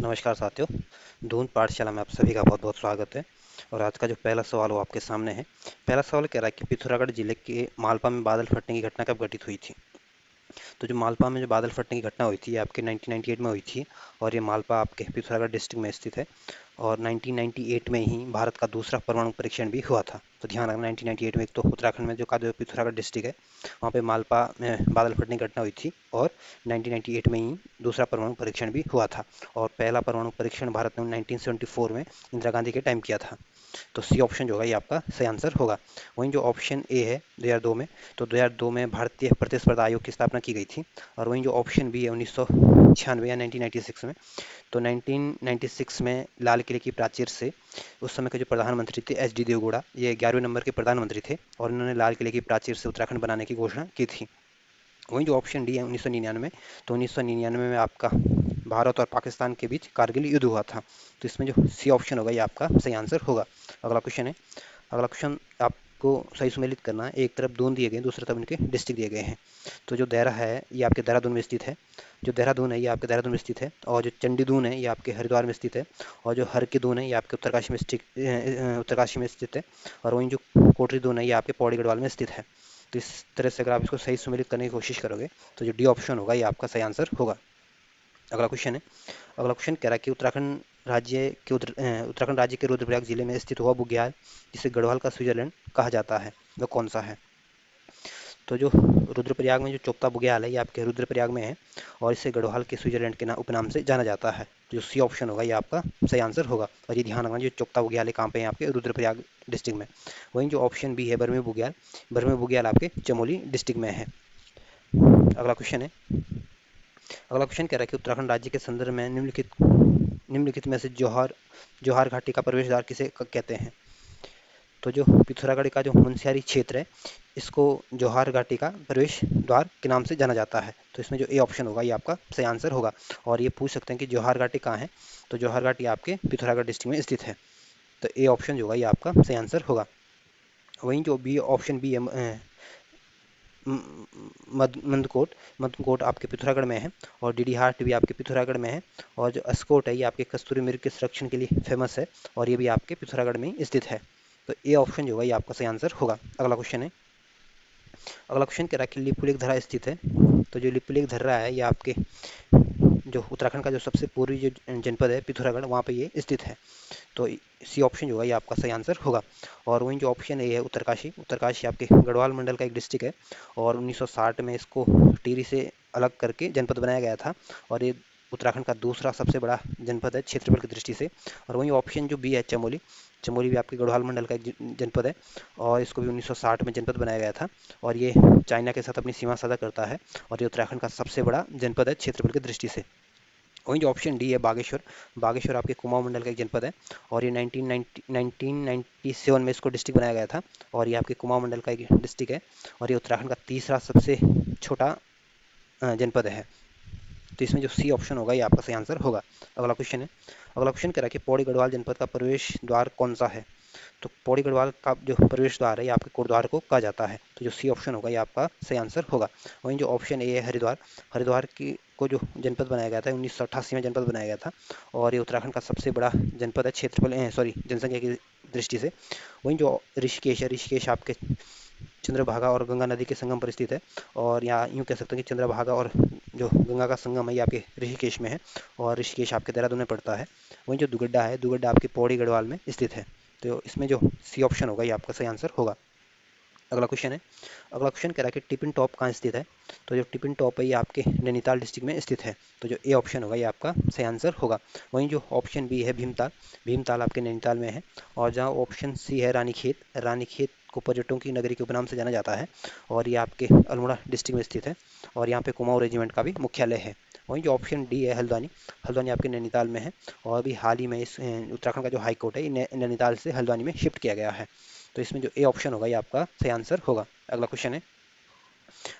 नमस्कार साथियों। दून पाठशाला में आप सभी का बहुत बहुत स्वागत है। और आज का जो पहला सवाल वो आपके सामने है। पहला सवाल कह रहा है कि पिथौरागढ़ जिले के मालपा में बादल फटने की घटना कब घटित हुई थी। तो जो मालपा में जो बादल फटने की घटना हुई थी ये आपके 1998 में हुई थी। और ये मालपा आपके पिथौरागढ़ डिस्ट्रिक्ट में स्थित है। और 1998 में ही भारत का दूसरा परमाणु परीक्षण भी हुआ था। तो ध्यान रखना 1998 में एक तो उत्तराखंड में जो पिथौरागढ़ डिस्ट्रिक्ट है वहाँ पे मालपा में बादल फटने की घटना हुई थी। और 1998 में ही दूसरा परमाणु परीक्षण भी हुआ था। और पहला परमाणु परीक्षण भारत ने 1974 में इंदिरा गांधी के टाइम किया था। तो सी ऑप्शन जो होगा ये आपका सही आंसर होगा। वहीं जो ऑप्शन ए है 2002 में, तो 2002 में भारतीय प्रतिस्पर्धा आयोग की स्थापना की गई थी। और वहीं जो ऑप्शन बी है 1996 या 1996 में, तो 1996 में लाल किले की प्राचीर से उस समय के जो प्रधानमंत्री थे एच डी देवगौड़ा, ये 11वें नंबर के प्रधानमंत्री थे और इन्होंने लाल किले की प्राचीर से उत्तराखंड बनाने की घोषणा की थी। वहीं जो ऑप्शन डी है 1999, तो 1999 में आपका भारत और पाकिस्तान के बीच कारगिल युद्ध हुआ था। तो इसमें जो सी ऑप्शन होगा ये आपका सही आंसर होगा। अगला क्वेश्चन है। अगला क्वेश्चन आपको सही सुमेलित करना है। एक तरफ दून दिए गए, दूसरी तरफ इनके डिस्ट्रिक्ट दिए गए हैं। तो जो देहरा है ये आपके देहरादून में स्थित है। जो देहरादून है ये आपके देहरादून में स्थित है। और जो चंडीदून है ये आपके हरिद्वार में स्थित है। और जो हर की दून है ये आपके उत्तरकाशी में स्थित है। और वहीं जो कोटरी दून है ये आपके पौड़ी गढ़वाल में स्थित है। तो इस तरह से अगर आप इसको सही सुमेलित करने की कोशिश करोगे तो जो डी ऑप्शन होगा ये आपका सही आंसर होगा। अगला क्वेश्चन है। अगला क्वेश्चन कह रहा है कि उत्तराखंड राज्य के रुद्रप्रयाग जिले में स्थित हुआ बुग्याल जिसे गढ़वाल का स्विट्जरलैंड कहा जाता है वह कौन सा है। तो जो रुद्रप्रयाग में जो चोपता बुग्याल है ये आपके रुद्रप्रयाग में है। और इसे गढ़वाल के स्विट्जरलैंड के उपनाम से जाना जाता है। जो सी ऑप्शन होगा ये आपका सही आंसर होगा। और ये ध्यान रखना जो चोपता बुग्याल है कहाँ पे है, आपके रुद्रप्रयाग डिस्ट्रिक्ट में। वहीं जो ऑप्शन बी है बरमे बुग्याल आपके चमोली डिस्ट्रिक्ट में है। अगला क्वेश्चन है। अगला क्वेश्चन कह रहा है कि उत्तराखंड राज्य के संदर्भ में निम्नलिखित में से जौहार घाटी का प्रवेश द्वार किसे कहते हैं। तो जो पिथौरागढ़ का जो मुनस्यारी क्षेत्र है इसको जौहार घाटी का प्रवेश द्वार के नाम से जाना जाता है। तो इसमें जो ए ऑप्शन होगा ये आपका सही आंसर होगा। और ये पूछ सकते हैं कि जौहार घाटी कहाँ है। तो जौहार घाटी आपके पिथौरागढ़ डिस्ट्रिक्ट में स्थित है। तो ए ऑप्शन जो होगा ये आपका सही आंसर होगा। वहीं जो बी ऑप्शन बी है मंदकोट आपके पिथौरागढ़ में है। और डीडी हाट भी आपके पिथौरागढ़ में है। और जो अस्कोट है ये आपके कस्तूरी मृग के संरक्षण के लिए फेमस है। और ये भी आपके पिथौरागढ़ में ही स्थित है। तो ए ऑप्शन जो होगा ये आपका सही आंसर होगा। अगला क्वेश्चन है। अगला क्वेश्चन कह रहा है कि लिपुलेख धरा स्थित है। तो जो लिपुलेख धर्रा है ये आपके जो उत्तराखंड का जो सबसे पूर्वी जो जनपद है पिथौरागढ़ वहाँ पे ये स्थित है। तो सी ऑप्शन जो होगा ये आपका सही आंसर होगा। और वहीं जो ऑप्शन ए है उत्तरकाशी, उत्तरकाशी आपके गढ़वाल मंडल का एक डिस्ट्रिक्ट है। और 1960 में इसको टिहरी से अलग करके जनपद बनाया गया था। और ये उत्तराखंड का दूसरा सबसे बड़ा जनपद है क्षेत्रफल की दृष्टि से। और वहीं ऑप्शन जो बी है चमोली, चमोली भी आपके गढ़वाल मंडल का एक जनपद है। और इसको भी 1960 में जनपद बनाया गया था। और ये चाइना के साथ अपनी सीमा साझा करता है। और ये उत्तराखंड का सबसे बड़ा जनपद है क्षेत्रफल की दृष्टि से। वहीं जो ऑप्शन डी है बागेश्वर, बागेश्वर आपके कुमाऊं मंडल का एक जनपद है। और ये 1997 में इसको डिस्ट्रिक्ट बनाया गया था। और ये आपके कुमाऊं मंडल का एक डिस्ट्रिक्ट है। और ये उत्तराखंड का तीसरा सबसे छोटा जनपद है। तो इसमें जो सी ऑप्शन होगा ये आपका सही आंसर होगा। अगला क्वेश्चन है। अगला क्वेश्चन कह रहा है कि पौड़ी गढ़वाल जनपद का प्रवेश द्वार कौन सा है। तो पौड़ी गढ़वाल का जो प्रवेश द्वार है ये आपके कोटद्वार को कहा जाता है। तो जो सी ऑप्शन होगा ये आपका सही आंसर होगा। वहीं जो ऑप्शन ए है हरिद्वार, हरिद्वार की को जो जनपद बनाया गया था 1988 में जनपद बनाया गया था। और ये उत्तराखंड का सबसे बड़ा जनपद है क्षेत्रफल सॉरी जनसंख्या की दृष्टि से। वहीं जो ऋषिकेश है, ऋषिकेश आपके चंद्रभागा और गंगा नदी के संगम पर स्थित है। और यहाँ यूँ कह सकते हैं कि चंद्रभागा और जो गंगा का संगम है ये आपके ऋषिकेश में है। और ऋषिकेश आपके देहरादून में पड़ता है। वहीं जो दुगड्डा है, दुगड्डा आपके पौड़ी गढ़वाल में स्थित है। तो इसमें जो सी ऑप्शन होगा ये आपका सही आंसर होगा। अगला क्वेश्चन है। अगला क्वेश्चन कह रहा है कि टिपिन टॉप कहाँ स्थित है। तो जो टिपिन टॉप है ये आपके नैनीताल डिस्ट्रिक्ट में स्थित है। तो जो ए ऑप्शन होगा ये आपका सही आंसर होगा। वहीं जो ऑप्शन बी है भीमताल, भीमताल आपके नैनीताल में है। और जहाँ ऑप्शन सी है रानीखेत, रानीखेत को पर्यटकों की नगरी के उपनाम से जाना जाता है। और ये आपके अल्मोड़ा डिस्ट्रिक्ट में स्थित है। और यहाँ पे कुमाऊं रेजिमेंट का भी मुख्यालय है। वहीं जो ऑप्शन डी है हल्द्वानी, हल्द्वानी आपके नैनीताल में है। और अभी हाल ही में इस उत्तराखंड का जो हाई कोर्ट है ये नैनीताल से हल्द्वानी में शिफ्ट किया गया है। तो इसमें जो ए ऑप्शन होगा ये आपका सही आंसर होगा। अगला क्वेश्चन है।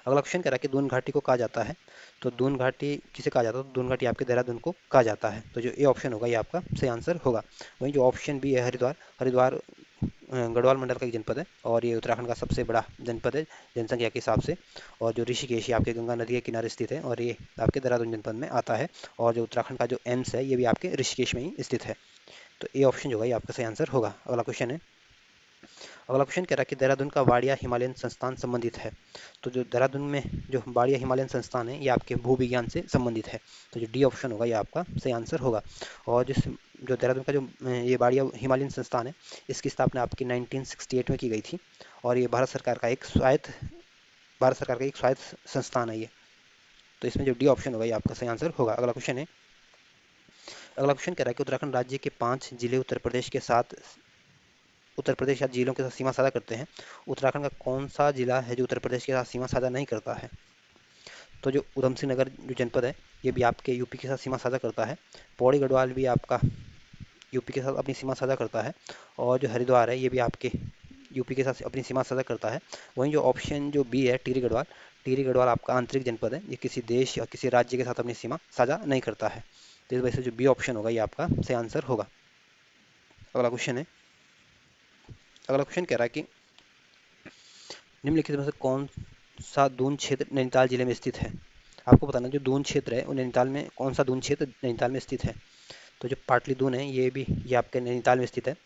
अगला क्वेश्चन कह रहा है कि दून घाटी को कहा जाता है। तो दून घाटी किसे कहा जाता है। तो दून घाटी आपके देहरादून को कहा जाता है। तो जो ए ऑप्शन होगा ये आपका सही आंसर होगा। वहीं जो ऑप्शन बी है हरिद्वार, हरिद्वार गढ़वाल मंडल का एक जनपद है और ये उत्तराखंड का सबसे बड़ा जनपद है जनसंख्या के हिसाब से। और जो ऋषिकेश ये आपके गंगा नदी के किनारे स्थित है और ये आपके देहरादून जनपद में आता है। और जो उत्तराखंड का जो एम्स है ये भी आपके ऋषिकेश में ही स्थित है। तो ए ऑप्शन जो होगा ये आपका सही आंसर होगा। अगला क्वेश्चन है। अगला क्वेश्चन कह रहा है कि देहरादून का वाडिया हिमालयन संस्थान संबंधित है। तो जो देहरादून में जो वाडिया हिमालयन संस्थान है ये आपके भूविज्ञान से संबंधित है। तो जो डी ऑप्शन होगा ये आपका सही आंसर होगा। और जो देहरादून का जो ये वाडिया हिमालयन संस्थान है इसकी स्थापना आपकी 1968 में की गई थी। और ये भारत सरकार का एक स्वायत्त संस्थान है ये। तो इसमें जो डी ऑप्शन होगा ये आपका सही आंसर होगा। अगला क्वेश्चन है। अगला क्वेश्चन कह रहा है कि उत्तराखंड राज्य के 5 जिले उत्तर प्रदेश या जिलों के साथ सीमा साझा करते हैं। उत्तराखंड का कौन सा जिला है जो उत्तर प्रदेश के साथ सीमा साझा नहीं करता है? तो जो उधम सिंह नगर जो जनपद है ये भी आपके यूपी के साथ सीमा साझा करता है। पौड़ी गढ़वाल भी आपका यूपी के साथ अपनी सीमा साझा करता है। और जो हरिद्वार है ये भी आपके यूपी के साथ अपनी सीमा साझा करता है। वहीं जो ऑप्शन जो बी है टिहरी गढ़वाल आपका आंतरिक जनपद है, ये किसी देश या किसी राज्य के साथ अपनी सीमा साझा नहीं करता है। तो इस वजह से जो बी ऑप्शन होगा ये आपका सही आंसर होगा। अगला क्वेश्चन है। अगला क्वेश्चन कह रहा है कि निम्नलिखित में से कौन सा दून क्षेत्र नैनीताल जिले में स्थित है? आपको बताना जो दून क्षेत्र है वो नैनीताल में, कौन सा दून क्षेत्र नैनीताल में स्थित है? तो जो पाटली दून है ये आपके नैनीताल में स्थित है।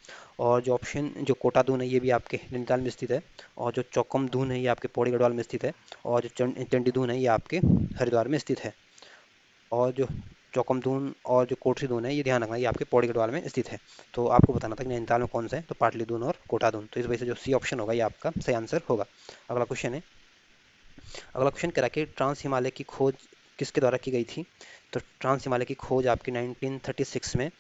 और जो ऑप्शन जो कोटा दून है ये भी आपके नैनीताल में स्थित है। और जो चौकम दून है ये आपके पौड़ी गढ़वाल में स्थित है। और जो चंडी दून है ये आपके हरिद्वार में स्थित है। और जो चौकमदून और जो कोठरी दून है ये ध्यान रखना ये आपके पौड़ी गढ़वाल में स्थित है। तो आपको बताना था कि नैनीताल में कौन सा है, तो पाटली दून और कोटा दून। तो इस वजह से जो सी ऑप्शन होगा ये आपका सही आंसर होगा। अगला क्वेश्चन है। अगला क्वेश्चन कह रहा है कि ट्रांस हिमालय की खोज किसके द्वारा की गई थी? तो ट्रांस हिमालय की खोज आपकी 1936 में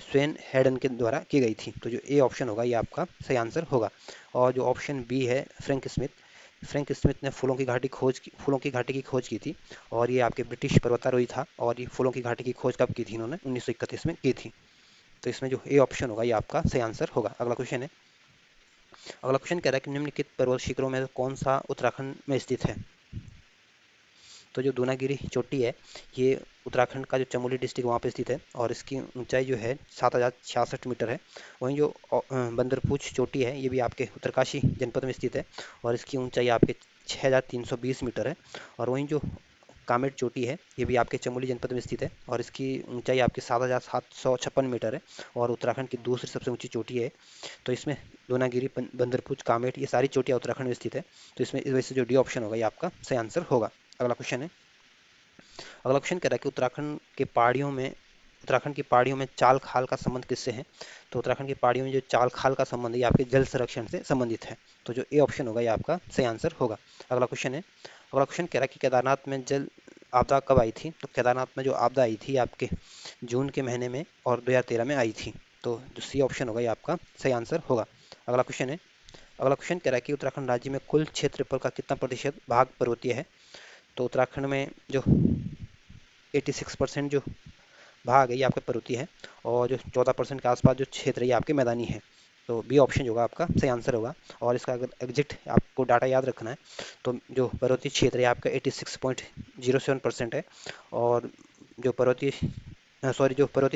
स्वेन हेडन के द्वारा की गई थी। तो जो ए ऑप्शन होगा ये आपका सही आंसर होगा। और जो ऑप्शन बी है फ्रैंक स्मिथ ने फूलों की घाटी की खोज की थी। और ये आपके ब्रिटिश पर्वतारोही था। और ये फूलों की घाटी की खोज कब की थी? इन्होंने 1931 में की थी। तो इसमें जो ए ऑप्शन होगा ये आपका सही आंसर होगा। अगला क्वेश्चन है। अगला क्वेश्चन कह रहा है कि निम्नलिखित पर्वत शिखरों में से कौन सा उत्तराखंड में स्थित है? तो जो दूनागिरी चोटी है ये उत्तराखंड का जो चमोली डिस्ट्रिक्ट वहाँ पे स्थित है। और इसकी ऊंचाई जो है 7066 मीटर है। वहीं जो बंदरपूछ चोटी है ये भी आपके उत्तरकाशी जनपद में स्थित है। और इसकी ऊंचाई आपके 6320 मीटर है। और वहीं जो कामेट चोटी है ये भी आपके चमोली जनपद में स्थित है। और इसकी ऊंचाई आपकी 7756 मीटर है। और उत्तराखंड की दूसरी सबसे ऊंची चोटी है। तो इसमें दूनागिरी बंदरपूछ कामेट ये सारी चोटियाँ उत्तराखंड में स्थित है। तो इसमें इस वजह से जो डी ऑप्शन होगा ये आपका सही आंसर होगा। अगला क्वेश्चन है। अगला क्वेश्चन कह रहा है कि उत्तराखंड की पहाड़ियों में चाल खाल का संबंध किससे है? तो उत्तराखंड की पहाड़ियों में जो चाल खाल का संबंध है ये आपके जल संरक्षण से संबंधित है। तो जो ए ऑप्शन होगा ये आपका सही आंसर होगा। अगला क्वेश्चन है। अगला क्वेश्चन कह रहा है कि केदारनाथ में जल आपदा कब आई थी? तो केदारनाथ में जो आपदा आई थी आपके जून के महीने में और 2013 में आई थी। तो जो सी ऑप्शन होगा ये आपका सही आंसर होगा। अगला क्वेश्चन है। अगला क्वेश्चन कह रहा है कि उत्तराखंड राज्य में कुल क्षेत्रफल का कितना प्रतिशत भाग पर्वतीय है? तो उत्तराखंड में जो 86% जो भाग है ये आपका पर्वतीय है। और जो 14% के आसपास जो क्षेत्र है ये आपके मैदानी है। तो बी ऑप्शन जो होगा आपका सही आंसर होगा। और इसका अगर एग्जिट आपको डाटा याद रखना है तो जो पर्वतीय क्षेत्र है आपका 86.07% है। और जो पर्वतीय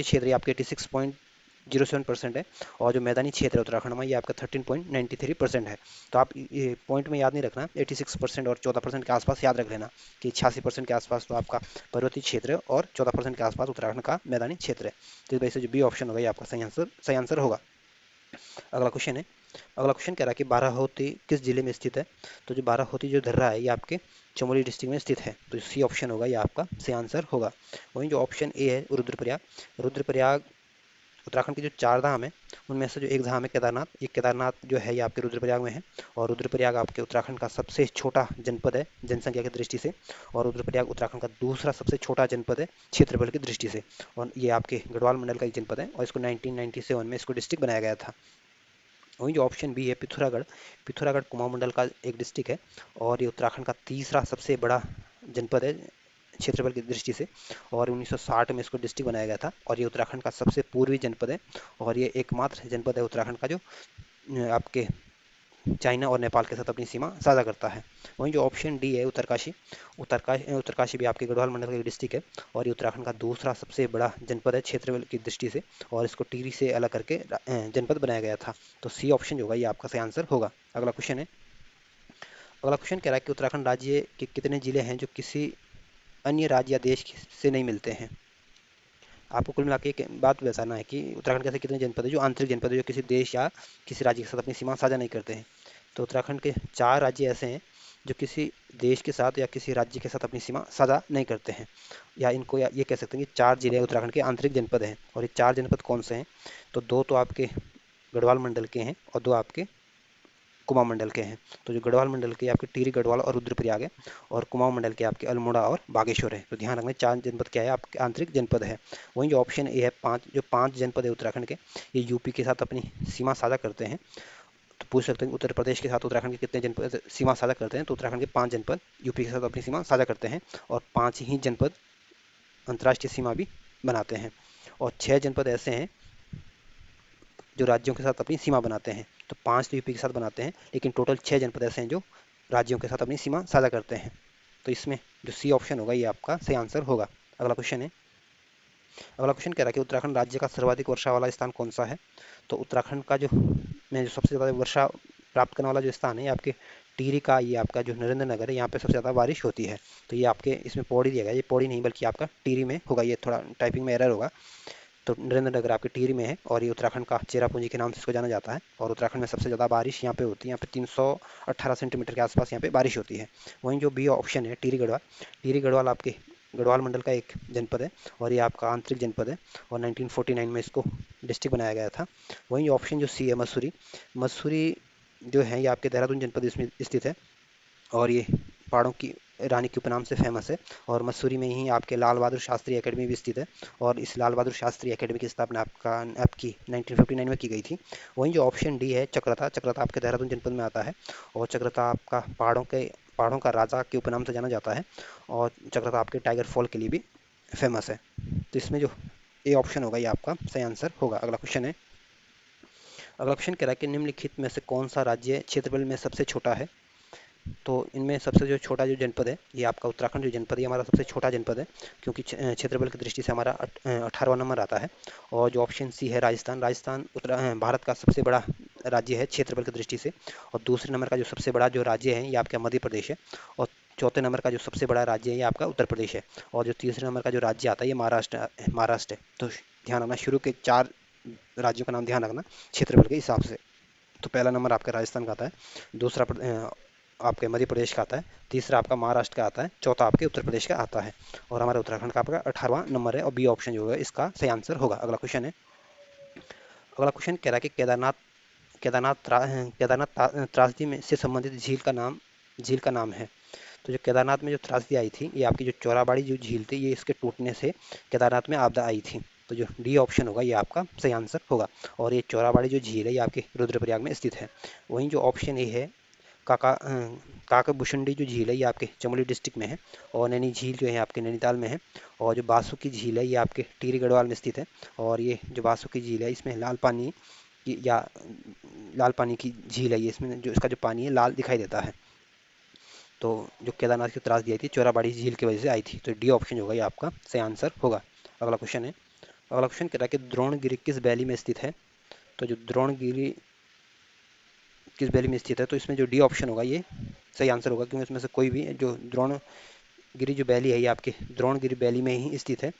क्षेत्र है आपके 86.07% है। और जो मैदानी क्षेत्र है उत्तराखंड में ये आपका 13.93% है। तो आप ये पॉइंट में याद नहीं रखना, 86% और 14% के आसपास याद रख लेना कि 86% के आसपास तो आपका पर्वतीय क्षेत्र है और 14% के आसपास उत्तराखंड का मैदानी क्षेत्र है। तो इस वजह से जो बी ऑप्शन होगा ये आपका सही आंसर होगा। अगला क्वेश्चन है। अगला क्वेश्चन कह रहा है कि बाराहोती किस जिले में स्थित है? तो जो बाराहोती जो दर्रा है ये आपके चमोली डिस्ट्रिक्ट में स्थित है। तो सी ऑप्शन होगा ये आपका सही आंसर होगा। वहीं जो ऑप्शन ए है रुद्रप्रयाग उत्तराखंड की जो 4 धाम है उनमें से जो एक धाम है केदारनाथ, ये केदारनाथ जो है ये आपके रुद्रप्रयाग में है। और रुद्रप्रयाग आपके उत्तराखंड का सबसे छोटा जनपद है जनसंख्या की दृष्टि से। और रुद्रप्रयाग उत्तराखंड का दूसरा सबसे छोटा जनपद है क्षेत्रफल की दृष्टि से। और ये आपके गढ़वाल मंडल का एक जनपद है और इसको 1997 में इसको डिस्ट्रिक्ट बनाया गया था। वहीं जो ऑप्शन बी है पिथौरागढ़ कुमाऊं मंडल का एक डिस्ट्रिक्ट है। और ये उत्तराखंड का तीसरा सबसे बड़ा जनपद है क्षेत्रफल की दृष्टि से। और 1960 में इसको डिस्ट्रिक्ट बनाया गया था। और ये उत्तराखंड का सबसे पूर्वी जनपद है। और ये एकमात्र जनपद है उत्तराखंड का जो आपके चाइना और नेपाल के साथ अपनी सीमा साझा करता है। वहीं जो ऑप्शन डी है उत्तरकाशी, उत्तरकाशी भी आपके गढ़वाल मंडल का डिस्ट्रिक्ट है और ये उत्तराखंड का दूसरा सबसे बड़ा जनपद है क्षेत्र की दृष्टि से, और इसको टिहरी से अलग करके जनपद बनाया गया था। तो सी ऑप्शन जो होगा ये आपका सही आंसर होगा। अगला क्वेश्चन है, अगला क्वेश्चन कह रहा है कि उत्तराखंड राज्य के कितने जिले हैं जो किसी अन्य राज्य या देश से नहीं मिलते हैं। आपको कुल मिला के एक बात बताना है कि उत्तराखंड के ऐसे कितने जनपद है जो आंतरिक जनपद है, जो किसी देश या किसी राज्य के साथ अपनी सीमा साझा नहीं करते हैं। तो उत्तराखंड के 4 राज्य ऐसे हैं जो किसी देश के साथ या किसी राज्य के साथ अपनी सीमा साझा नहीं करते हैं, या इनको या ये कह सकते हैं कि 4 जिले उत्तराखंड के आंतरिक जनपद हैं। और ये 4 जनपद कौन से हैं? तो 2 तो आपके गढ़वाल मंडल के हैं और 2 आपके कुमाऊं मंडल के हैं। तो जो गढ़वाल मंडल के आपके टिहरी, गढ़वाल और रुद्रप्रयाग है, और कुमाऊं मंडल के आपके अल्मोड़ा और बागेश्वर है। तो ध्यान रखना 4 जनपद क्या है, आपके आंतरिक जनपद है। वहीं जो ऑप्शन ए है 5, जो 5 जनपद है उत्तराखंड के, ये यूपी के साथ अपनी सीमा साझा करते हैं। तो पूछ सकते हैं उत्तर प्रदेश के साथ उत्तराखंड के कितने जनपद सीमा साझा करते हैं। तो उत्तराखंड के 5 जनपद यूपी के साथ अपनी सीमा साझा करते हैं, और 5 ही जनपद अंतर्राष्ट्रीय सीमा भी बनाते हैं, और 6 जनपद ऐसे हैं जो राज्यों के साथ अपनी सीमा बनाते हैं। तो 5 तो यूपी के साथ बनाते हैं, लेकिन टोटल 6 जनपद ऐसे हैं जो राज्यों के साथ अपनी सीमा साझा करते हैं। तो इसमें जो सी ऑप्शन होगा ये आपका सही आंसर होगा। अगला क्वेश्चन है, अगला क्वेश्चन कह रहा है कि उत्तराखंड राज्य का सर्वाधिक वर्षा वाला स्थान कौन सा है। तो उत्तराखंड का जो सबसे ज़्यादा वर्षा प्राप्त करने वाला जो स्थान है ये आपके टिहरी का, ये आपका जो नरेंद्र नगर है, यहाँ पे सबसे ज़्यादा बारिश होती है। तो ये आपके इसमें पौड़ी दिया गया, ये पौड़ी नहीं बल्कि आपका टिहरी में होगा, ये थोड़ा टाइपिंग में एरर होगा। तो नरेंद्र नगर आपके टिहरी में है, और ये उत्तराखंड का चेरापूंजी के नाम से इसको जाना जाता है, और उत्तराखंड में सबसे ज़्यादा बारिश यहाँ पे होती है। यहाँ पे 318 सेंटीमीटर के आसपास यहाँ पे बारिश होती है। वहीं जो बी ऑप्शन है टिहरी गढ़वाल, टिहरी गढ़वाल आपके गढ़वाल मंडल का एक जनपद है, और ये आपका आंतरिक जनपद है, और 1949 में इसको डिस्ट्रिक्ट बनाया गया था। वहीं ऑप्शन जो सी है मसूरी, मसूरी जो है ये आपके देहरादून जनपद इसमें स्थित है, और ये पहाड़ों की रानी के उपनाम से फेमस है। और मसूरी में ही आपके लाल बहादुर शास्त्री एकेडमी भी स्थित है, और इस लाल बहादुर शास्त्री एकेडमी की स्थापना आपकी 1959 में की गई थी। वहीं जो ऑप्शन डी है चक्रता, चक्रता आपके देहरादून जनपद में आता है, और चक्रता आपका पहाड़ों का राजा के उपनाम से जाना जाता है, और चक्रता आपके टाइगर फॉल के लिए भी फेमस है। तो इसमें जो ए ऑप्शन होगा ये आपका सही आंसर होगा। अगला क्वेश्चन है, अगला क्वेश्चन कह रहा है कि निम्नलिखित में से कौन सा राज्य क्षेत्रफल में सबसे छोटा है। तो इनमें सबसे जो छोटा जो जनपद है ये आपका उत्तराखंड जो जनपद है हमारा सबसे छोटा जनपद है, क्योंकि क्षेत्रफल की दृष्टि से हमारा 18वां नंबर आता है। और जो ऑप्शन सी है राजस्थान, राजस्थान भारत का सबसे बड़ा राज्य है क्षेत्रफल की दृष्टि से, और दूसरे नंबर का जो सबसे बड़ा जो राज्य है ये आपका मध्य प्रदेश है, और चौथे नंबर का जो सबसे बड़ा राज्य है ये आपका उत्तर प्रदेश है, और जो तीसरे नंबर का जो राज्य आता है ये महाराष्ट्र है। तो ध्यान रखना, शुरू के 4 राज्यों का नाम ध्यान रखना क्षेत्रफल के हिसाब से। तो पहला नंबर आपका राजस्थान का आता है, दूसरा आपके मध्य प्रदेश का आता है, तीसरा आपका महाराष्ट्र का आता है, चौथा आपके उत्तर प्रदेश का आता है, और हमारे उत्तराखंड का आपका 18वां नंबर है, और बी ऑप्शन जो है इसका सही आंसर होगा। अगला क्वेश्चन है, अगला क्वेश्चन कह रहा है कि त्रासदी में से संबंधित झील का नाम है। तो जो केदारनाथ में जो त्रासदी आई थी ये आपकी जो चौराबाड़ी जो झील थी, ये इसके टूटने से केदारनाथ में आपदा आई थी। तो जो डी ऑप्शन होगा ये आपका सही आंसर होगा, और ये चौराबाड़ी जो झील है ये आपके रुद्रप्रयाग में स्थित है। वहीं जो ऑप्शन ए है काकाभूषुंडी जो झील है ये आपके चमोली डिस्ट्रिक्ट में है, और नैनी झील जो है आपके नैनीताल में है, और जो बासुकी झील है ये आपके टिहरी गढ़वाल में स्थित है। और ये जो बासुकी झील है इसमें लाल पानी की झील है ये, इसमें जो इसका जो पानी है लाल दिखाई देता है। तो जो केदारनाथ की त्रासदी आई थी चौराबाड़ी झील की वजह से आई थी। तो डी ऑप्शन होगा ये आपका सही आंसर होगा। अगला क्वेश्चन है, अगला क्वेश्चन कह रहा है कि द्रोणगिरी किस वैली में स्थित है। तो जो द्रोणगिरी किस वैली में स्थित है, तो इसमें जो डी ऑप्शन होगा ये सही आंसर होगा, क्योंकि इसमें से कोई भी जो द्रोणगिरी जो वैली है ये आपके द्रोणगिरी वैली में ही स्थित है,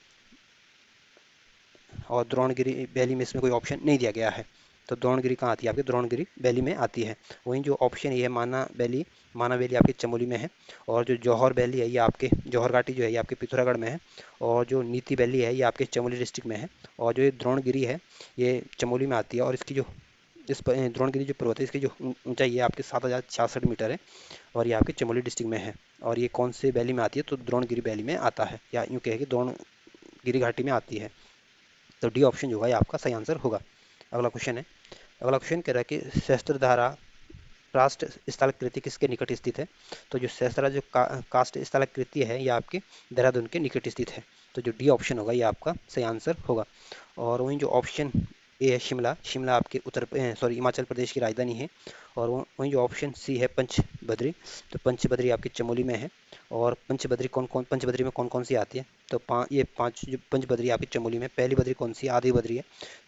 और द्रोणगिरी वैली में इसमें कोई ऑप्शन नहीं दिया गया है। तो द्रोणगिरी कहाँ आती है, आपकी द्रोणगिरी वैली में आती है। वहीं जो ऑप्शन ये है माना वैली आपकी चमोली में है, और जो जौहर वैली है ये आपके जौहर घाटी जो है ये आपके पिथौरागढ़ में है, और जो नीति वैली है ये आपके चमोली डिस्ट्रिक्ट में है, और जो ये द्रोणगिरी है ये चमोली में आती है। और इसकी जो द्रोणगिरी जो पर्वत है इसकी जो ऊंचाई है आपकी 7066 मीटर है, और ये आपके चमोली डिस्ट्रिक्ट में है। और ये कौन से वैली में आती है, तो द्रोणगिरी वैली में आता है, या यूँ कहे कि द्रोणगिरी घाटी में आती है। तो डी ऑप्शन जो है आपका सही आंसर होगा। अगला क्वेश्चन है, अगला क्वेश्चन कह रहा है कि सहस्त्रधारा कास्ट स्थलाकृति किसके निकट स्थित है। तो जो सहस्त्रा जो कास्ट स्थलाकृति है ये आपके देहरादून के निकट स्थित है। तो जो डी ऑप्शन होगा ये आपका सही आंसर होगा। और वहीं जो ऑप्शन ए है शिमला, शिमला आपके हिमाचल प्रदेश की राजधानी है। और वहीं जो ऑप्शन सी है पंचबद्री, तो पंचबद्री आपकी चमोली में है। और पंचबद्री में कौन कौन सी आती है, तो ये पांच जो पंचबद्री आपकी चमोली में, पहली बद्री कौन सी, आदि बद्री है।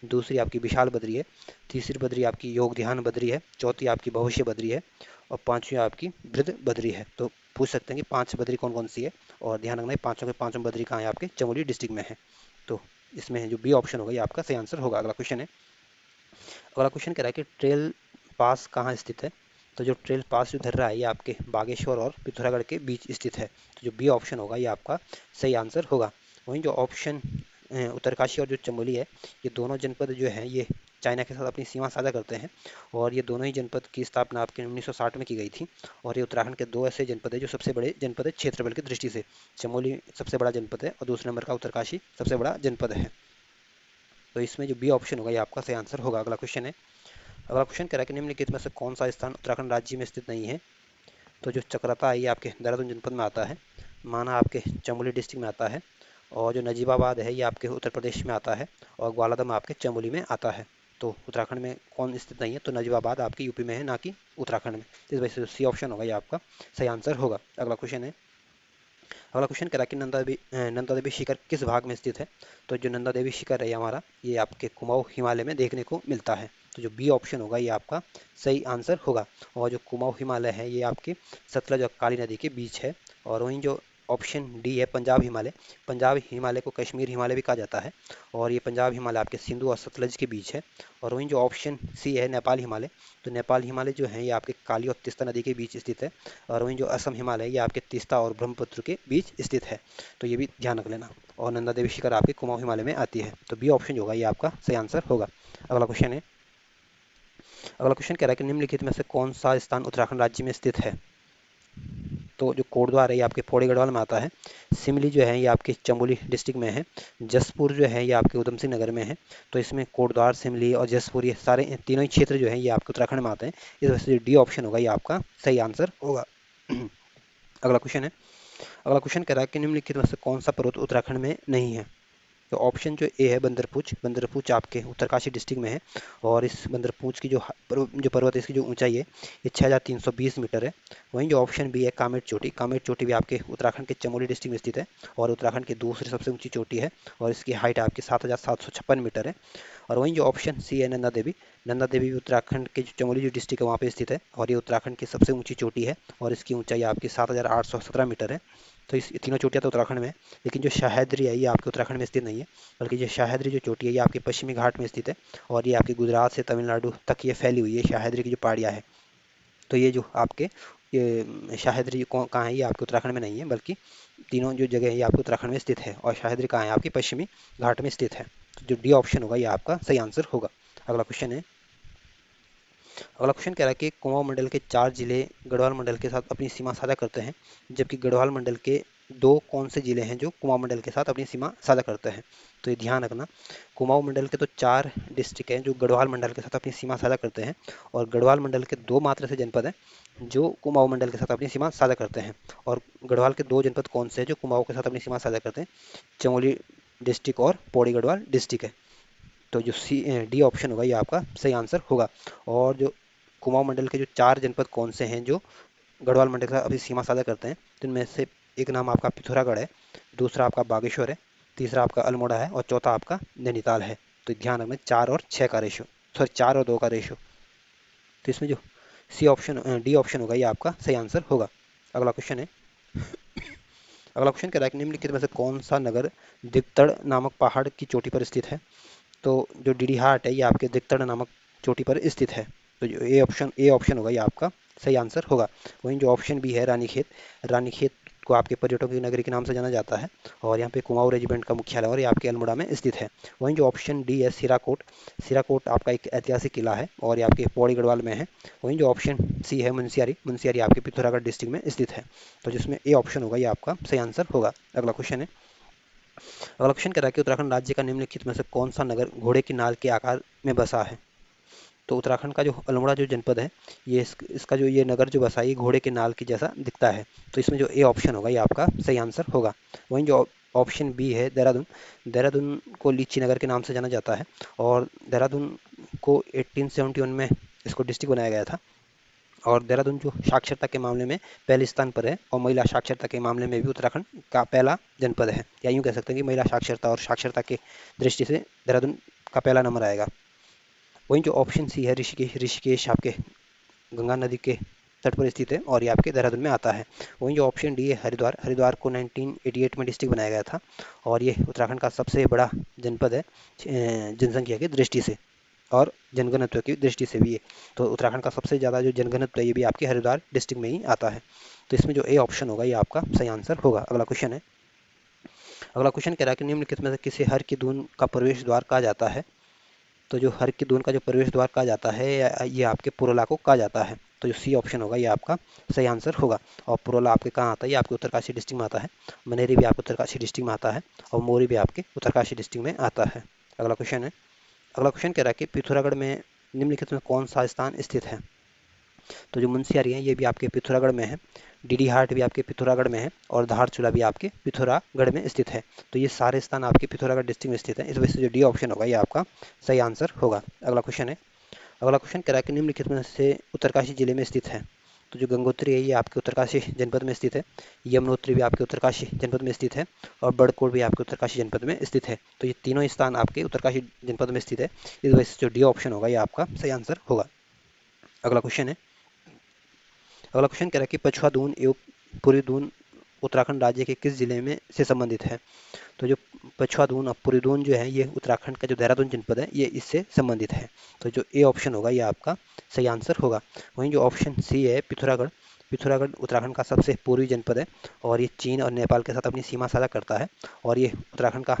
दूसरी आपकी विशाल बद्री है। तीसरी बद्री आपकी योग ध्यान बद्री है। चौथी आपकी भविष्य बद्री है। और पांचवी आपकी वृद्ध बद्री है। तो पूछ सकते हैं कि पांच बद्री कौन कौन सी है, और ध्यान रखना है पांचों के पांचों बद्री कहाँ है, आपके चमोली डिस्ट्रिक्ट में है। तो इसमें जो बी ऑप्शन होगा ये आपका सही आंसर होगा। अगला क्वेश्चन है, अगला क्वेश्चन कह रहा है कि ट्रेल पास कहाँ स्थित है। तो जो ट्रेल पास जो धर्रा है ये आपके बागेश्वर और पिथौरागढ़ के बीच स्थित है। तो जो बी ऑप्शन होगा ये आपका सही आंसर होगा। वहीं जो ऑप्शन उत्तरकाशी और जो चमोली है, ये दोनों जनपद जो हैं ये चाइना के साथ अपनी सीमा साझा करते हैं। और ये दोनों ही जनपद की स्थापना आपके 1960 में की गई थी। और ये उत्तराखंड के दो ऐसे जनपद है जो सबसे बड़े जनपद है क्षेत्रफल की दृष्टि से। चमोली सबसे बड़ा जनपद है और दूसरे नंबर का उत्तरकाशी सबसे बड़ा जनपद है। तो इसमें जो बी ऑप्शन होगा ये आपका सही आंसर होगा। अगला क्वेश्चन है, अगला क्वेश्चन कह रहा है कि निम्नलिखित में से कौन सा स्थान उत्तराखंड राज्य में स्थित नहीं है। तो जो चक्राता है ये आपके देहरादून जनपद में आता है। माना आपके चमोली डिस्ट्रिक्ट में आता है। और जो नजीबाबाद है ये आपके उत्तर प्रदेश में आता है। और ग्वालादम आपके चमोली में आता है। तो उत्तराखंड में कौन स्थित नहीं है, तो नजीबाबाद आपके यूपी में है, ना कि उत्तराखंड में। इस वजह से सी ऑप्शन होगा ये आपका सही आंसर होगा। अगला क्वेश्चन है, अगला क्वेश्चन कह रहा है कि नंदा देवी शिखर किस भाग में स्थित है। तो जो नंदा देवी शिखर है हमारा, ये आपके कुमाऊं हिमालय में देखने को मिलता है। तो जो बी ऑप्शन होगा ये आपका सही आंसर होगा। और जो कुमाऊं हिमालय है ये आपके सतलज और काली नदी के बीच है। और वहीं जो ऑप्शन डी है पंजाब हिमालय, पंजाब हिमालय को कश्मीर हिमालय भी कहा जाता है। और ये पंजाब हिमालय आपके सिंधु और सतलज के बीच है। और वहीं जो ऑप्शन सी है नेपाल हिमालय, तो नेपाल हिमालय जो है ये आपके काली और तीस्ता नदी के बीच स्थित है। और वहीं जो असम हिमालय है ये आपके तीस्ता और ब्रह्मपुत्र के बीच स्थित है। तो ये भी ध्यान रख लेना। और नंदा देवी शिखर आपके कुमाऊं हिमालय में आती है। तो बी ऑप्शन जो होगा ये आपका सही आंसर होगा। अगला क्वेश्चन है, अगला क्वेश्चन कह रहा है कि निम्नलिखित में से कौन सा स्थान उत्तराखंड राज्य में स्थित है। तो जो कोटद्वार है ये आपके पौड़ी गढ़वाल में आता है। सिमली जो है ये आपके चमोली डिस्ट्रिक्ट में है। जसपुर जो है ये आपके उधम सिंह नगर में है। तो इसमें कोटद्वार, सिमली और जसपुर ये सारे तीनों ही क्षेत्र जो है ये आपके उत्तराखंड में आते हैं। इस वजह से डी ऑप्शन होगा ये आपका सही आंसर होगा। अगला क्वेश्चन है, अगला क्वेश्चन कह रहा है कि निम्नलिखित में से कौन सा पर्वत उत्तराखंड में नहीं है। तो ऑप्शन जो ए है बंदरपूछ, बंदरपूछ आपके उत्तरकाशी डिस्ट्रिक्ट में है। और इस बंदरपूछ की जो पर्वत है इसकी जो ऊंचाई है ये 6320 मीटर है। वहीं जो ऑप्शन बी है कामेट चोटी, कामेट चोटी भी आपके उत्तराखंड के चमोली डिस्ट्रिक्ट में स्थित है। और उत्तराखंड की दूसरी सबसे ऊंची चोटी है। और इसकी हाइट आपकी 7756 मीटर है। और वहीं जो ऑप्शन सी है नंदा देवी, नंदा देवी भी उत्तराखंड के जो चमोली जो डिस्ट्रिक्ट है वहाँ पे स्थित है। और ये उत्तराखंड की सबसे ऊंची चोटी है। और इसकी ऊंचाई आपकी 7817 मीटर है। तो इस तीनों चोटियाँ तो उत्तराखंड में है। लेकिन जो सह्याद्री है ये आपके उत्तराखंड में स्थित नहीं है, बल्कि जो सह्याद्री जो चोटी है ये आपके पश्चिमी घाट में स्थित है। और ये आपके गुजरात से तमिलनाडु तक ये फैली हुई है सह्याद्री की जो पहाड़ियाँ है। तो ये जो आपके ये सह्याद्री कहाँ है, ये आपके उत्तराखंड में नहीं है, बल्कि तीनों जो जगह है ये आपके उत्तराखंड में स्थित है। और सह्याद्री कहाँ है, आपके पश्चिमी घाट में स्थित है। तो जो डी ऑप्शन होगा ये आपका सही आंसर होगा। अगला क्वेश्चन है, अगला क्वेश्चन कह रहा है कि कुमाऊं मंडल के 4 जिले गढ़वाल मंडल के साथ अपनी सीमा साझा करते हैं, जबकि गढ़वाल मंडल के दो कौन से जिले हैं जो कुमाऊं मंडल के साथ अपनी सीमा साझा करते हैं। तो ये ध्यान रखना, कुमाऊं मंडल के तो 4 डिस्ट्रिक्ट हैं जो गढ़वाल मंडल के साथ अपनी सीमा साझा करते हैं। और गढ़वाल मंडल के दो मात्र से जनपद हैं जो कुमाऊं मंडल के साथ अपनी सीमा साझा करते हैं। और गढ़वाल के दो जनपद कौन से हैं जो कुमाऊं के साथ अपनी सीमा साझा करते हैं, चमोली डिस्ट्रिक्ट और पौड़ी गढ़वाल डिस्ट्रिक्ट है। तो जो डी ऑप्शन होगा ये आपका सही आंसर होगा। और जो कुमाऊं मंडल के जो 4 जनपद कौन से हैं जो गढ़वाल मंडल के साथ अभी सीमा साझा करते हैं, तो इनमें से एक नाम आपका पिथौरागढ़ है, दूसरा आपका बागेश्वर है, तीसरा आपका अल्मोड़ा है और चौथा आपका नैनीताल है। तो ध्यान रखना 4 और 6 का रेशो, सॉरी 4 और 2 का रेशो। तो इसमें जो सी ऑप्शन डी ऑप्शन होगा ये आपका सही आंसर होगा। अगला क्वेश्चन है, अगला क्वेश्चन कह रहा है कि निम्नलिखित में से कौन सा नगर दिक्तड़ नामक पहाड़ की चोटी पर स्थित है। तो जो डीडी हाट है ये आपके दिक्तड़ नामक चोटी पर स्थित है। तो जो ए ऑप्शन होगा ये आपका सही आंसर होगा। वहीं जो ऑप्शन बी है रानीखेत, रानीखेत को आपके पर्यटकों की नगरी के नाम से जाना जाता है। और यहाँ पे कुमाऊं रेजिमेंट का मुख्यालय और ये आपके अल्मोड़ा में स्थित है। वहीं जो ऑप्शन डी है सिराकोट, सिराकोट आपका एक ऐतिहासिक किला है और ये आपके पौड़ी गढ़वाल में है। वहीं जो ऑप्शन सी है मुनस्यारी, मुनस्यारी आपके पिथौरागढ़ डिस्ट्रिक्ट में स्थित है। तो जिसमें ए ऑप्शन होगा ये आपका सही आंसर होगा। अगला क्वेश्चन है, अगला क्वेश्चन कह रहा है कि उत्तराखंड राज्य का निम्नलिखित में से कौन सा नगर घोड़े की नाल के आकार में बसा है। तो उत्तराखंड का जो अल्मोड़ा जो जनपद है ये इसका जो ये नगर जो बसा है ये घोड़े के नाल की जैसा दिखता है। तो इसमें जो ए ऑप्शन होगा ये आपका सही आंसर होगा। वहीं जो ऑप्शन बी है देहरादून। देहरादून को लीची नगर के नाम से जाना जाता है और देहरादून को 1871 में इसको डिस्ट्रिक्ट बनाया गया था। और देहरादून जो साक्षरता के मामले में पहले स्थान पर है और महिला साक्षरता के मामले में भी उत्तराखंड का पहला जनपद है, या यूँ कह सकते हैं कि महिला साक्षरता और साक्षरता के दृष्टि से देहरादून का पहला नंबर आएगा। वहीं जो ऑप्शन सी है ऋषिकेश, ऋषिकेश आपके गंगा नदी के तट पर स्थित है और ये आपके देहरादून में आता है। वहीं जो ऑप्शन डी है हरिद्वार, हरिद्वार को 1988 में डिस्ट्रिक्ट बनाया गया था और ये उत्तराखंड का सबसे बड़ा जनपद है जनसंख्या की दृष्टि से और जनघनत्व की दृष्टि से भी। ये तो उत्तराखंड का सबसे ज़्यादा जो जनघनत्व है ये भी आपके हरिद्वार डिस्ट्रिक्ट में ही आता है। तो इसमें जो ए ऑप्शन होगा ये आपका सही आंसर होगा। अगला क्वेश्चन है, अगला क्वेश्चन कह रहा है कि निम्नलिखित में से किसे हर की दून का प्रवेश द्वार कहा जाता है। तो जो हर की दून का जो प्रवेश द्वार कहा जाता है ये आपके पुरोला को कहा जाता है। तो जो सी ऑप्शन होगा ये आपका सही आंसर होगा। और पुरोला आपके कहाँ आता है, ये आपके उत्तरकाशी डिस्ट्रिक्ट में आता है। मनेरी भी आपके उत्तरकाशी डिस्ट्रिक्ट में आता है और मोरी भी आपके उत्तरकाशी डिस्ट्रिक्ट में आता है। अगला क्वेश्चन है, अगला क्वेश्चन कह रहा है कि पिथौरागढ़ में निम्नलिखित में कौन सा स्थान स्थित है। तो जो मुंशियारी है ये भी आपके पिथौरागढ़ में है, डीडी हाट भी आपके पिथौरागढ़ में है और धारचूला भी आपके पिथौरागढ़ में स्थित है। तो ये सारे स्थान आपके पिथौरागढ़ डिस्ट्रिक्ट में स्थित है, इस वजह से जो डी ऑप्शन होगा ये आपका सही आंसर होगा। अगला क्वेश्चन है, अगला क्वेश्चन कह रहा है कि निम्नलिखित में से उत्तरकाशी जिले में स्थित है। तो जो गंगोत्री है ये आपके उत्तरकाशी जनपद में स्थित है, यमुनोत्री भी आपके उत्तरकाशी जनपद में स्थित है और बड़कोट भी आपके उत्तरकाशी जनपद में स्थित है। तो ये तीनों स्थान आपके उत्तरकाशी जनपद में स्थित है, इस वजह से जो डी ऑप्शन होगा ये आपका सही आंसर होगा। अगला क्वेश्चन है, अगला क्वेश्चन कह रहा है कि पछुआ दून एवं पुरी दून उत्तराखंड राज्य के किस जिले में से संबंधित है। तो जो पछुआ दून और पुरी दून जो है ये उत्तराखंड का जो देहरादून जनपद है ये इससे संबंधित है। तो जो ए ऑप्शन होगा ये आपका सही आंसर होगा। वहीं जो ऑप्शन सी है पिथौरागढ़, पिथौरागढ़ उत्तराखंड का सबसे पूर्वी जनपद है और ये चीन और नेपाल के साथ अपनी सीमा साझा करता है और ये उत्तराखंड का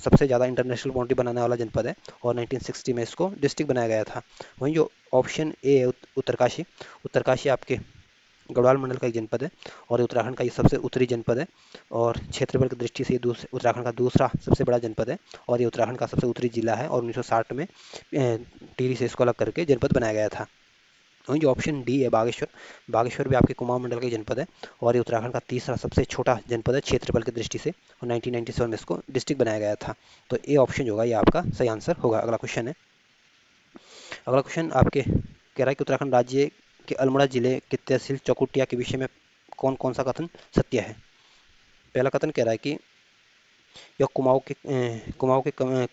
सबसे ज़्यादा इंटरनेशनल बाउंड्री बनाने वाला जनपद है और 1960 में इसको डिस्ट्रिक्ट बनाया गया था। वहीं जो ऑप्शन ए है उत्तरकाशी, उत्तरकाशी आपके गढ़वाल मंडल का एक जनपद है और ये उत्तराखंड का ये सबसे उत्तरी जनपद है और क्षेत्रफल की दृष्टि से ये उत्तराखंड का दूसरा सबसे बड़ा जनपद है और ये उत्तराखंड का सबसे उत्तरी जिला है और 1960 में टिहरी से इसको अलग करके जनपद बनाया गया था। वहीं जो ऑप्शन डी है बागेश्वर, बागेश्वर भी आपके कुमाऊं मंडल का जनपद है और ये उत्तराखंड का तीसरा सबसे छोटा जनपद है क्षेत्रफल की दृष्टि से और 1997 में इसको डिस्ट्रिक्ट बनाया गया था। तो ए ऑप्शन जो होगा ये आपका सही आंसर होगा। अगला क्वेश्चन है, अगला क्वेश्चन आपके कह रहा है कि उत्तराखंड राज्य के अल्मोड़ा जिले की तहसील चौकुटिया के विषय में कौन कौन सा कथन सत्य है। पहला कथन कह रहा है कि यह कुमाऊं के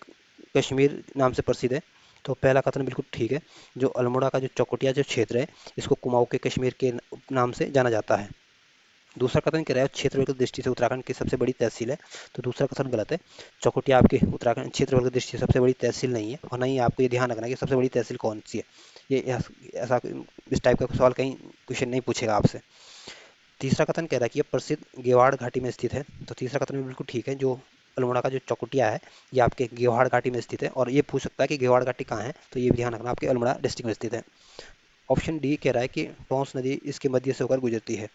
कश्मीर नाम से प्रसिद्ध है। तो पहला कथन बिल्कुल ठीक है, जो अल्मोड़ा का जो चौकुटिया जो क्षेत्र है इसको कुमाऊं के कश्मीर के नाम से जाना जाता है। दूसरा कथन कह रहा है क्षेत्रफल की दृष्टि से उत्तराखंड की सबसे बड़ी तहसील है। तो दूसरा कथन गलत है, चौकुटिया आपके उत्तराखंड क्षेत्रफल की दृष्टि से सबसे बड़ी तहसील नहीं है और नहीं आपको ये ध्यान रखना है कि सबसे बड़ी तहसील कौन सी है। ये ऐसा इस टाइप का सवाल कहीं क्वेश्चन नहीं पूछेगा आपसे। तीसरा कथन कह रहा है कि यह प्रसिद्ध गेवाड़ घाटी में स्थित है। तो तीसरा कथन भी बिल्कुल ठीक है, जो अल्मोड़ा का जो चौकुटिया है ये आपके गेवाड़ घाटी में स्थित है और ये पूछ सकता है कि गेवाड़ घाटी कहाँ है, तो ये भी ध्यान रखना आपके अल्मोड़ा डिस्ट्रिक्ट में स्थित है। ऑप्शन डी कह रहा है कि टोंस नदी इसके मध्य से होकर गुजरती है।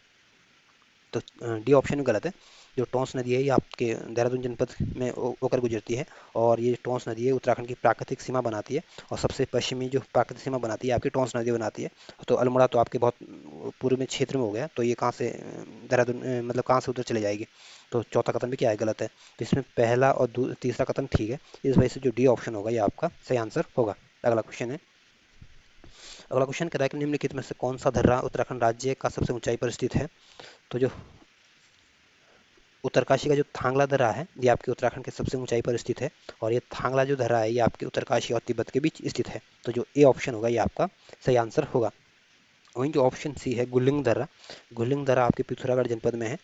तो डी ऑप्शन में गलत है, जो टोंस नदी है ये आपके देहरादून जनपद में होकर गुजरती है और ये टोंस नदी है उत्तराखंड की प्राकृतिक सीमा बनाती है और सबसे पश्चिमी जो प्राकृतिक सीमा बनाती है आपकी टोंस नदी बनाती है। तो अल्मोड़ा तो आपके बहुत पूर्व में क्षेत्र में हो गया, तो ये कहाँ से देहरादून मतलब कहाँ से उधर चले जाएगी। तो चौथा कथन भी क्या है, गलत है। तो इसमें पहला और तीसरा कथन ठीक है, इस वजह से जो डी ऑप्शन होगा ये आपका सही आंसर होगा। अगला क्वेश्चन है, अगला क्वेश्चन कह रहा है कि निम्नलिखित में से कौन सा दर्रा उत्तराखंड राज्य का सबसे ऊंचाई पर स्थित है। तो जो उत्तरकाशी का जो थांगला दर्रा है ये आपके उत्तराखंड के सबसे ऊंचाई पर स्थित है और ये थांगला जो दर्रा है ये आपके उत्तरकाशी और तिब्बत के बीच स्थित है। तो जो ए ऑप्शन होगा ये आपका सही आंसर होगा। वहीं जो ऑप्शन सी है गुलिंग दर्रा, गुलिंग दर्रा आपके पिथौरागढ़ जनपद में है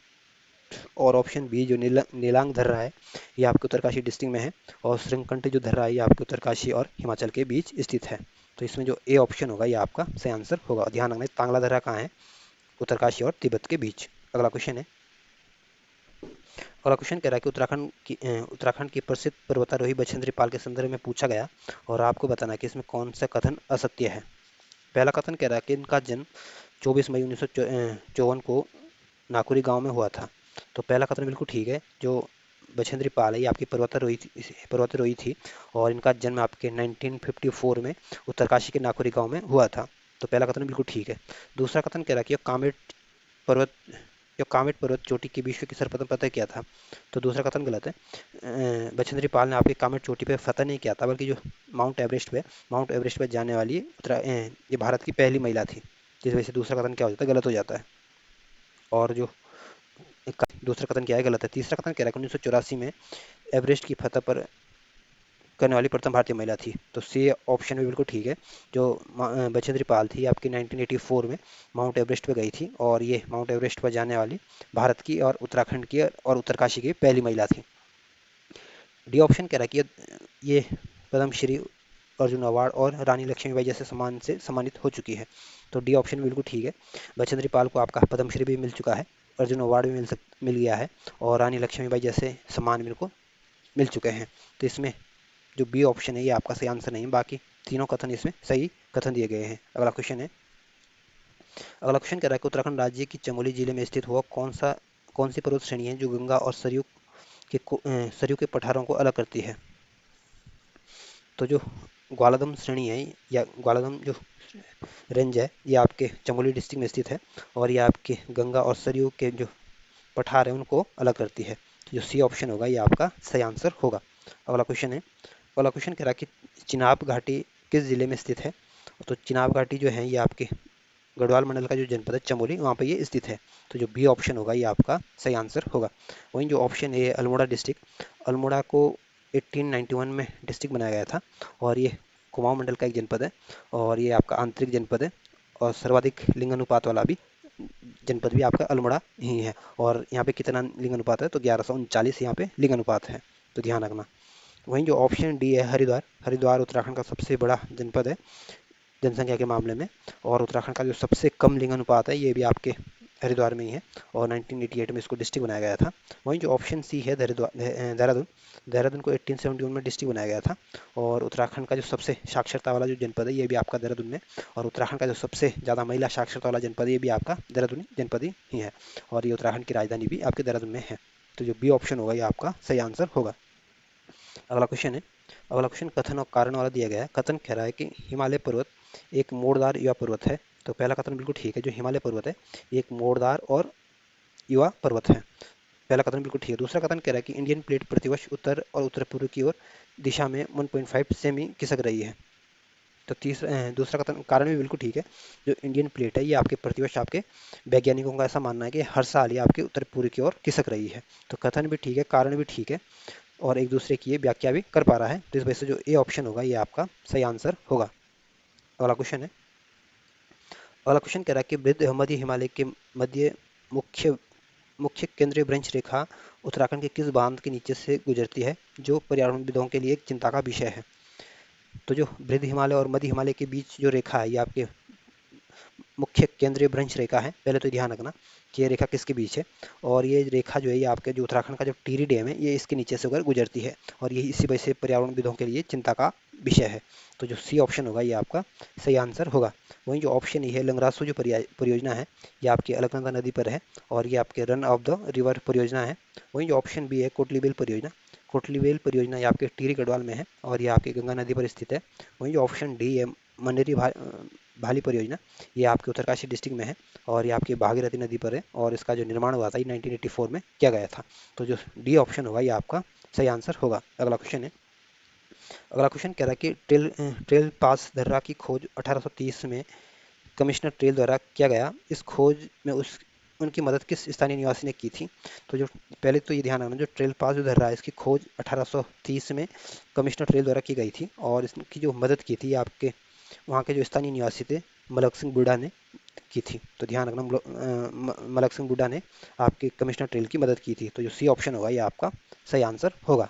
और ऑप्शन बी जो नीलांग दर्रा है ये आपके उत्तरकाशी डिस्ट्रिक्ट में है और श्रृंगकंटी जो दर्रा है ये आपके उत्तरकाशी और हिमाचल के बीच स्थित है। तो इसमें जो ए ऑप्शन होगा ये आपका सही आंसर होगा। ध्यान रखना तांगला दर्रा कहाँ है, उत्तरकाशी और तिब्बत के बीच। अगला क्वेश्चन है, अगला क्वेश्चन कह रहा है कि उत्तराखंड की प्रसिद्ध पर्वतारोही बछेंद्री पाल के संदर्भ में पूछा गया और आपको बताना है कि इसमें कौन सा कथन असत्य है। पहला कथन कह रहा है कि इनका जन्म 24 मई 1954 को नाकुरी गांव में हुआ था। तो पहला कथन बिल्कुल ठीक है, जो बछेंद्री पाल है ये आपकी पर्वतारोही थी और इनका जन्म आपके 1954 में उत्तरकाशी के नाकुरी गांव में हुआ था। तो पहला कथन बिल्कुल ठीक है। दूसरा कथन कह रहा है कि यह कामेट पर्वत जो कामेट पर्वत चोटी के विश्व की सर्वप्रथम फतह किया था। तो दूसरा कथन गलत है। बछेंद्री पाल ने आपके कामेट चोटी पे फतह नहीं किया था, बल्कि जो माउंट एवरेस्ट पे जाने वाली ये भारत की पहली महिला थी, जिस वजह से दूसरा कथन क्या हो जाता है, गलत हो जाता है। और जो दूसरा कथन क्या है, गलत है। तीसरा कथन कह रहा है 1984 में एवरेस्ट की फतह पर करने वाली प्रथम भारतीय महिला थी। तो सी ऑप्शन भी बिल्कुल ठीक है। जो बछेंद्री पाल थी आपकी 1984 में माउंट एवरेस्ट पर गई थी, और ये माउंट एवरेस्ट पर जाने वाली भारत की और उत्तराखंड की और उत्तरकाशी की पहली महिला थी। डी ऑप्शन कह रहा है कि ये पद्मश्री, अर्जुन अवार्ड और रानी लक्ष्मीबाई जैसे सम्मान से सम्मानित हो चुकी है। तो डी ऑप्शन बिल्कुल ठीक है। बछेंद्री पाल को आपका पद्मश्री भी मिल चुका है, अर्जुन अवार्ड भी मिल गया है, और रानी लक्ष्मीबाई जैसे सम्मान मेरे को मिल चुके हैं। तो इसमें जो बी ऑप्शन है ये आपका सही आंसर नहीं है, बाकी तीनों कथन इसमें सही कथन दिए गए हैं। अगला क्वेश्चन कह रहा है कि उत्तराखंड राज्य की चमोली जिले में स्थित हुआ कौन सी पर्वत श्रेणी है जो गंगा और सरयू के पठारों को अलग करती है। तो जो ग्वालदम श्रेणी है या ग्वालदम जो रेंज है, ये आपके चमोली डिस्ट्रिक्ट में स्थित है, और ये आपके गंगा और सरयू के जो पठार है उनको अलग करती है। तो जो सी ऑप्शन होगा ये आपका सही आंसर होगा। अगला क्वेश्चन कह रहा है कि चिनाब घाटी किस जिले में स्थित है। तो चिनाब घाटी जो है ये आपके गढ़वाल मंडल का जो जनपद है चमोली, वहाँ पे ये स्थित है। तो जो बी ऑप्शन होगा ये आपका सही आंसर होगा। वहीं जो option A Almora district, Almora को 1891 में डिस्ट्रिक्ट बनाया गया था, और ये कुमाऊं मंडल का एक जनपद है, और ये आपका आंतरिक जनपद है, और सर्वाधिक लिंग अनुपात वाला भी जनपद भी आपका अल्मोड़ा ही है। और यहाँ पे कितना लिंग अनुपात है, तो 1139 यहाँ पे लिंग अनुपात है, तो ध्यान रखना। वहीं जो ऑप्शन डी है हरिद्वार उत्तराखंड का सबसे बड़ा जनपद है जनसंख्या के मामले में, और उत्तराखंड का जो सबसे कम लिंग अनुपात है ये भी आपके हरिद्वार में ही है, और 1988 में इसको डिस्ट्रिक्ट बनाया गया था। वहीं जो ऑप्शन सी है देहरादून, देहरादून को 1871 में डिस्ट्रिक्ट बनाया गया था, और उत्तराखंड का जो सबसे साक्षरता वाला जो जनपद है ये भी आपका देहरादून में, और उत्तराखंड का जो सबसे ज़्यादा महिला साक्षरता वाला जनपद है ये भी आपका देहरादून जनपद ही है, और ये उत्तराखंड की राजधानी भी आपके देहरादून में है। तो जो बी ऑप्शन होगा ये आपका सही आंसर होगा। अगला क्वेश्चन कथन और कारण वाला दिया गया है। कथन कह रहा है कि हिमालय पर्वत एक मोड़दार युवा पर्वत है। तो पहला कथन बिल्कुल ठीक है, जो हिमालय पर्वत है ये एक मोड़दार और युवा पर्वत है, पहला कथन बिल्कुल ठीक है। दूसरा कथन कह रहा है कि इंडियन प्लेट प्रतिवर्ष उत्तर और उत्तर पूर्व की ओर दिशा में 1.5 सेमी खिसक रही है। तो दूसरा कथन कारण भी बिल्कुल ठीक है, जो इंडियन प्लेट है ये आपके प्रतिवर्ष आपके वैज्ञानिकों का ऐसा मानना है कि हर साल ये आपके उत्तर पूर्व की ओर खिसक रही है। तो कथन भी ठीक है, कारण भी ठीक है, और एक दूसरे की ये व्याख्या भी कर पा रहा है। तो इस वजह से जो ए ऑप्शन होगा ये आपका सही आंसर होगा। अगला क्वेश्चन है अगला क्वेश्चन कह रहा है कि वृद्ध मध्य हिमालय के मध्य मुख्य मुख्य केंद्रीय भ्रंश रेखा उत्तराखंड के किस बांध के नीचे से गुजरती है, जो पर्यावरणविदों के लिए एक चिंता का विषय है। तो जो वृद्ध हिमालय और मध्य हिमालय के बीच जो रेखा है ये आपके मुख्य केंद्रीय भ्रंश रेखा है। पहले तो ध्यान रखना कि ये रेखा किसके बीच है, और ये रेखा जो है ये आपके जो उत्तराखंड का जो टिहरी डैम है ये इसके नीचे से होकर गुजरती है, और ये इसी वजह से पर्यावरणविदों के लिए चिंता का विषय है। तो जो सी ऑप्शन होगा ये आपका सही आंसर होगा। वहीं जो ऑप्शन ई है लंगरासू जो परियोजना है ये आपकी अलकनंदा नदी पर है, और ये आपके रन ऑफ द रिवर परियोजना है। वहीं जो ऑप्शन बी है कोटलीबेल परियोजना ये आपके टिहरी गढ़वाल में है, और ये आपकी गंगा नदी पर स्थित है। वहीं जो ऑप्शन डी है मनेरी भाली परियोजना ये आपके उत्तरकाशी डिस्ट्रिक्ट में है, और ये आपकी भागीरथी नदी पर है, और इसका जो निर्माण हुआ था ये 1984 में किया गया था। तो जो डी ऑप्शन होगा ये आपका सही आंसर होगा। अगला क्वेश्चन कह रहा है कि ट्रेल पास दर्रा की खोज 1830 में कमिश्नर ट्रेल द्वारा किया गया। इस खोज में उनकी मदद किस स्थानीय निवासी ने की थी। तो जो पहले तो ये ध्यान रखना, जो ट्रेल पास जो दर्रा है इसकी खोज 1830 में कमिश्नर ट्रेल द्वारा की गई थी, और इसकी जो मदद की थी आपके वहाँ के जो स्थानीय निवासी थे मलक सिंह बुढ़ा ने की थी। तो ध्यान रखना मलक सिंह बुढ़ा ने आपके कमिश्नर ट्रेल की मदद की थी। तो जो सी ऑप्शन होगा ये आपका सही आंसर होगा।